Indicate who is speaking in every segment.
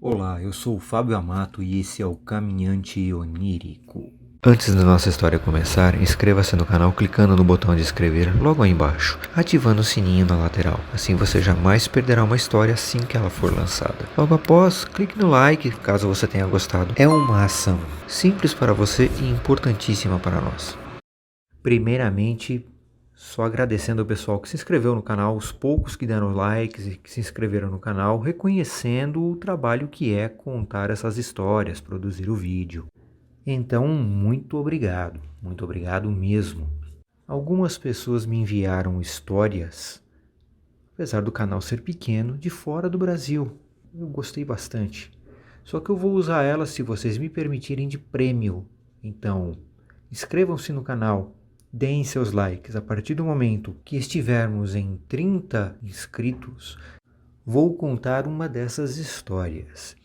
Speaker 1: Olá, eu sou o Fábio Amato e esse é o Caminhante Onírico.
Speaker 2: Antes da nossa história começar, inscreva-se no canal clicando no botão de inscrever logo aí embaixo, ativando o sininho na lateral. Assim você jamais perderá uma história assim que ela for lançada. Logo após, clique no like caso você tenha gostado. É uma ação simples para você e importantíssima para nós.
Speaker 1: Primeiramente, só agradecendo ao pessoal que se inscreveu no canal, os poucos que deram likes e que se inscreveram no canal, reconhecendo o trabalho que é contar essas histórias, produzir o vídeo. Então, muito obrigado mesmo. Algumas pessoas me enviaram histórias, apesar do canal ser pequeno, de fora do Brasil. Eu gostei bastante. Só que eu vou usar elas, se vocês me permitirem, de prêmio. Então, inscrevam-se no canal, deem seus likes. A partir do momento que estivermos em 30 inscritos, vou contar uma dessas histórias.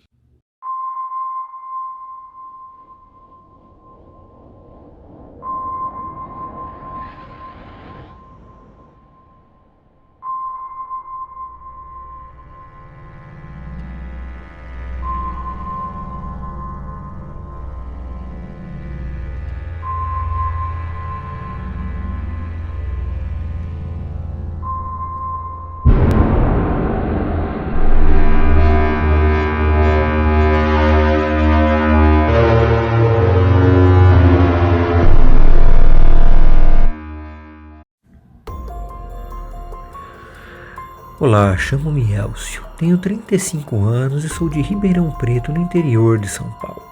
Speaker 1: Olá, chamo-me Elcio, tenho 35 anos e sou de Ribeirão Preto, no interior de São Paulo.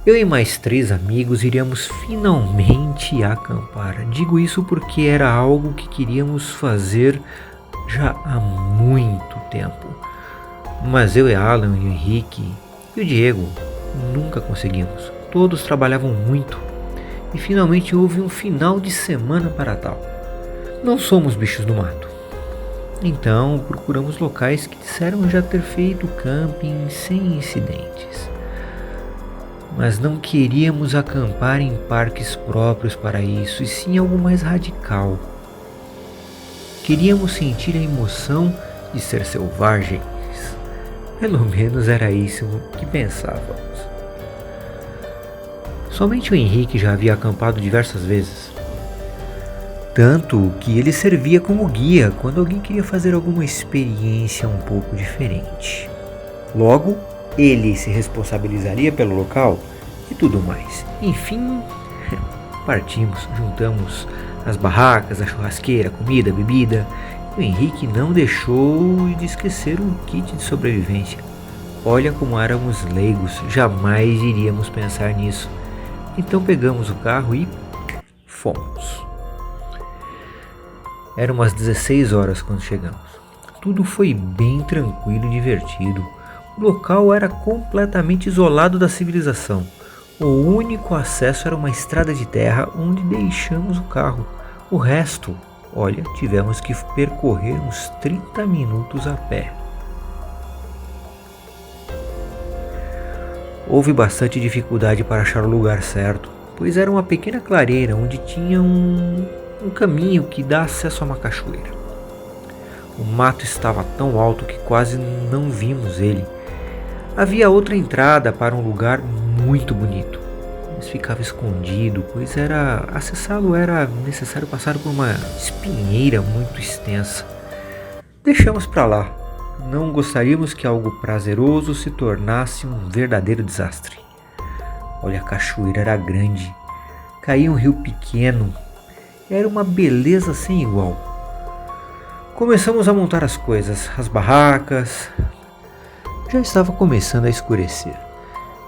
Speaker 1: Eu e mais 3 amigos iríamos finalmente acampar. Digo isso porque era algo que queríamos fazer já há muito tempo. Mas eu e Alan e o Henrique e o Diego nunca conseguimos. Todos trabalhavam muito e finalmente houve um final de semana para tal. Não somos bichos do mato. Então procuramos locais que disseram já ter feito camping sem incidentes. Mas não queríamos acampar em parques próprios para isso, e sim algo mais radical. Queríamos sentir a emoção de ser selvagens. Pelo menos era isso que pensávamos. Somente o Henrique já havia acampado diversas vezes. Tanto que ele servia como guia quando alguém queria fazer alguma experiência um pouco diferente. Logo, ele se responsabilizaria pelo local e tudo mais. Enfim, partimos, juntamos as barracas, a churrasqueira, comida, bebida. E o Henrique não deixou de esquecer um kit de sobrevivência. Olha como éramos leigos, jamais iríamos pensar nisso. Então pegamos o carro e fomos. Eram umas 16 horas quando chegamos. Tudo foi bem tranquilo e divertido. O local era completamente isolado da civilização. O único acesso era uma estrada de terra onde deixamos o carro. O resto, olha, tivemos que percorrer uns 30 minutos a pé. Houve bastante dificuldade para achar o lugar certo, pois era uma pequena clareira onde tinha um caminho que dá acesso a uma cachoeira. O mato estava tão alto que quase não vimos ele. Havia outra entrada para um lugar muito bonito, mas ficava escondido, pois acessá-lo era necessário passar por uma espinheira muito extensa. Deixamos para lá. Não gostaríamos que algo prazeroso se tornasse um verdadeiro desastre. Olha, a cachoeira era grande, caía um rio pequeno. Era uma beleza sem igual. Começamos a montar as coisas, as barracas. Já estava começando a escurecer.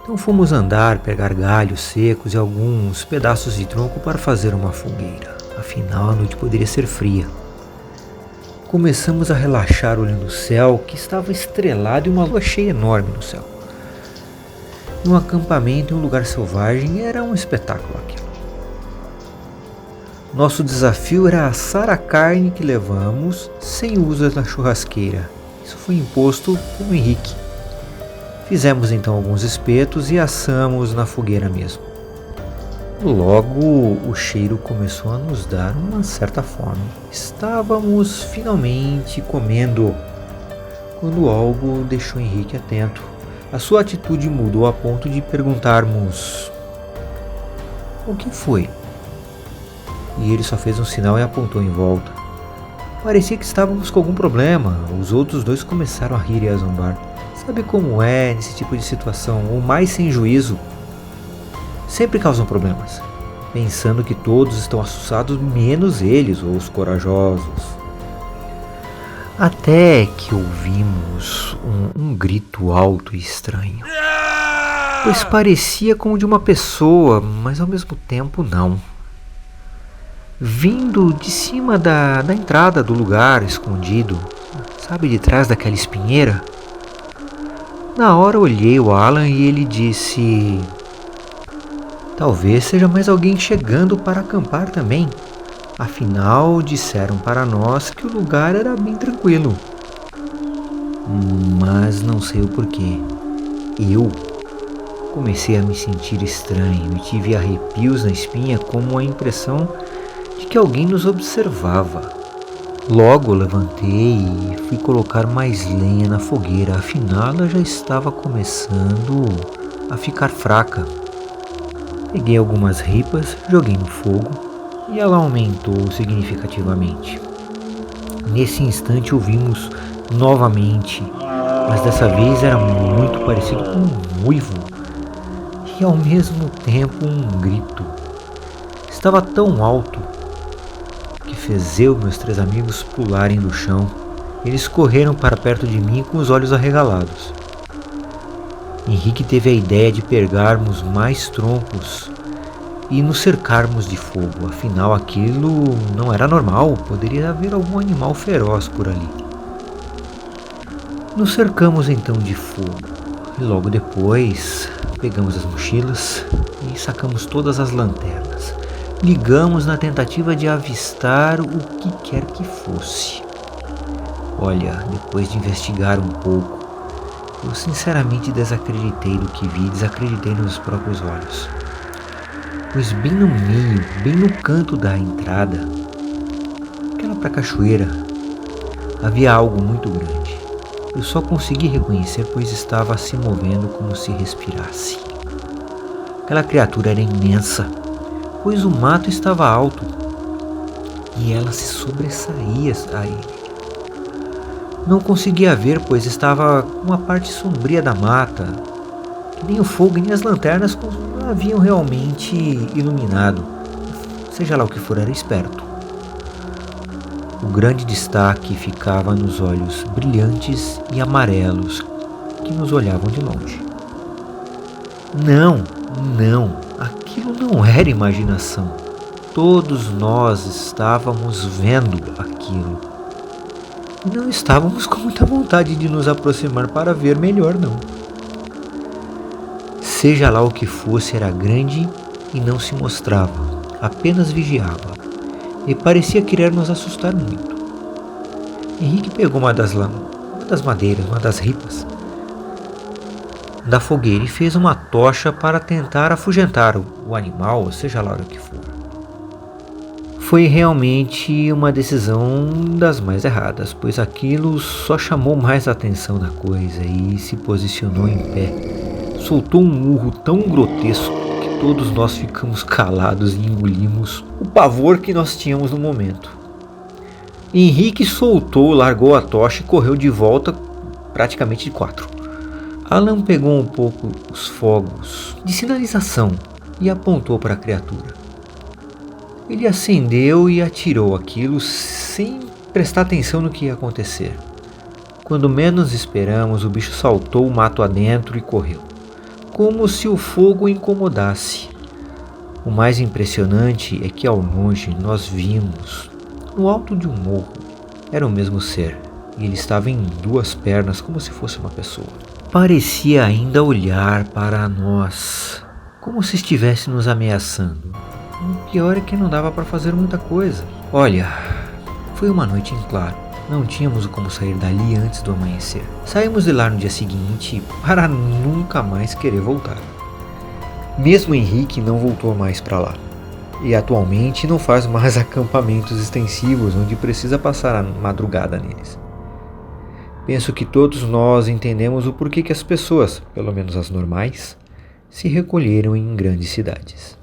Speaker 1: Então fomos andar, pegar galhos secos e alguns pedaços de tronco para fazer uma fogueira. Afinal, a noite poderia ser fria. Começamos a relaxar olhando o céu, que estava estrelado e uma lua cheia enorme no céu. Um acampamento em um lugar selvagem era um espetáculo aquilo. Nosso desafio era assar a carne que levamos sem uso da churrasqueira. Isso foi imposto pelo Henrique. Fizemos então alguns espetos e assamos na fogueira mesmo. Logo o cheiro começou a nos dar uma certa fome. Estávamos finalmente comendo quando algo deixou Henrique atento. A sua atitude mudou a ponto de perguntarmos: o que foi? E ele só fez um sinal e apontou em volta. Parecia que estávamos com algum problema. Os outros dois começaram a rir e a zombar. Sabe como é nesse tipo de situação? O mais sem juízo sempre causam problemas, pensando que todos estão assustados menos eles ou os corajosos. Até que ouvimos um grito alto e estranho, pois parecia como de uma pessoa, mas ao mesmo tempo não. Vindo de cima da entrada do lugar escondido, sabe, de trás daquela espinheira. Na hora olhei o Alan e ele disse: talvez seja mais alguém chegando para acampar também. Afinal, disseram para nós que o lugar era bem tranquilo. Mas não sei o porquê. Eu comecei a me sentir estranho e tive arrepios na espinha, como a impressão de que alguém nos observava. Logo levantei e fui colocar mais lenha na fogueira, afinal ela já estava começando a ficar fraca. Peguei algumas ripas, joguei no fogo e ela aumentou significativamente. Nesse instante ouvimos novamente, mas dessa vez era muito parecido com um uivo e ao mesmo tempo um grito. Estava tão alto que fez eu e meus 3 amigos pularem do chão. Eles correram para perto de mim com os olhos arregalados. Henrique teve a ideia de pegarmos mais troncos e nos cercarmos de fogo, afinal aquilo não era normal, poderia haver algum animal feroz por ali. Nos cercamos então de fogo e logo depois pegamos as mochilas e sacamos todas as lanternas. Ligamos na tentativa de avistar o que quer que fosse. Olha, depois de investigar um pouco, eu sinceramente desacreditei do que vi, desacreditei nos próprios olhos. Pois bem no meio, bem no canto da entrada, aquela pra cachoeira, havia algo muito grande. Eu só consegui reconhecer, pois estava se movendo como se respirasse. Aquela criatura era imensa, pois o mato estava alto e ela se sobressaía a ele. Não conseguia ver, pois estava uma parte sombria da mata, que nem o fogo e nem as lanternas haviam realmente iluminado. Seja lá o que for, era esperto. O grande destaque ficava nos olhos brilhantes e amarelos que nos olhavam de longe. Não, aquilo não era imaginação. Todos nós estávamos vendo aquilo. E não estávamos com muita vontade de nos aproximar para ver melhor, não. Seja lá o que fosse, era grande e não se mostrava, apenas vigiava, e parecia querer nos assustar muito. Henrique pegou uma das madeiras, uma das ripas da fogueira e fez uma tocha para tentar afugentar o animal, seja lá o que for. Foi realmente uma decisão das mais erradas, pois aquilo só chamou mais a atenção da coisa e se posicionou em pé. Soltou um urro tão grotesco que todos nós ficamos calados e engolimos o pavor que nós tínhamos no momento. Henrique largou a tocha e correu de volta praticamente de 4. Alan pegou um pouco os fogos de sinalização e apontou para a criatura. Ele acendeu e atirou aquilo sem prestar atenção no que ia acontecer. Quando menos esperamos, o bicho saltou o mato adentro e correu, como se o fogo o incomodasse. O mais impressionante é que ao longe nós vimos, no alto de um morro, era o mesmo ser, e ele estava em 2 pernas como se fosse uma pessoa. Parecia ainda olhar para nós, como se estivesse nos ameaçando. O pior é que não dava para fazer muita coisa. Olha, foi uma noite em claro. Não tínhamos como sair dali antes do amanhecer. Saímos de lá no dia seguinte para nunca mais querer voltar. Mesmo Henrique não voltou mais para lá. E atualmente não faz mais acampamentos extensivos onde precisa passar a madrugada neles. Penso que todos nós entendemos o porquê que as pessoas, pelo menos as normais, se recolheram em grandes cidades.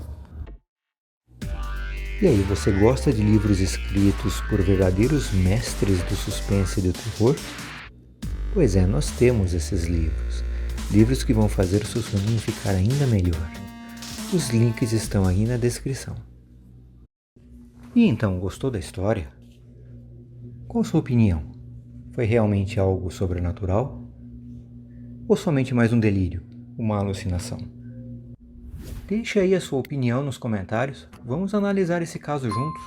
Speaker 1: E aí, você gosta de livros escritos por verdadeiros mestres do suspense e do terror? Pois é, nós temos esses livros. Livros que vão fazer o seu soninho ficar ainda melhor. Os links estão aí na descrição. E então, gostou da história? Qual a sua opinião? Foi realmente algo sobrenatural? Ou somente mais um delírio, uma alucinação? Deixe aí a sua opinião nos comentários, vamos analisar esse caso juntos.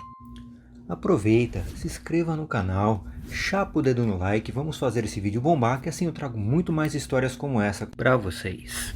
Speaker 1: Aproveita, se inscreva no canal, chapa o dedo no like, vamos fazer esse vídeo bombar, que assim eu trago muito mais histórias como essa para vocês.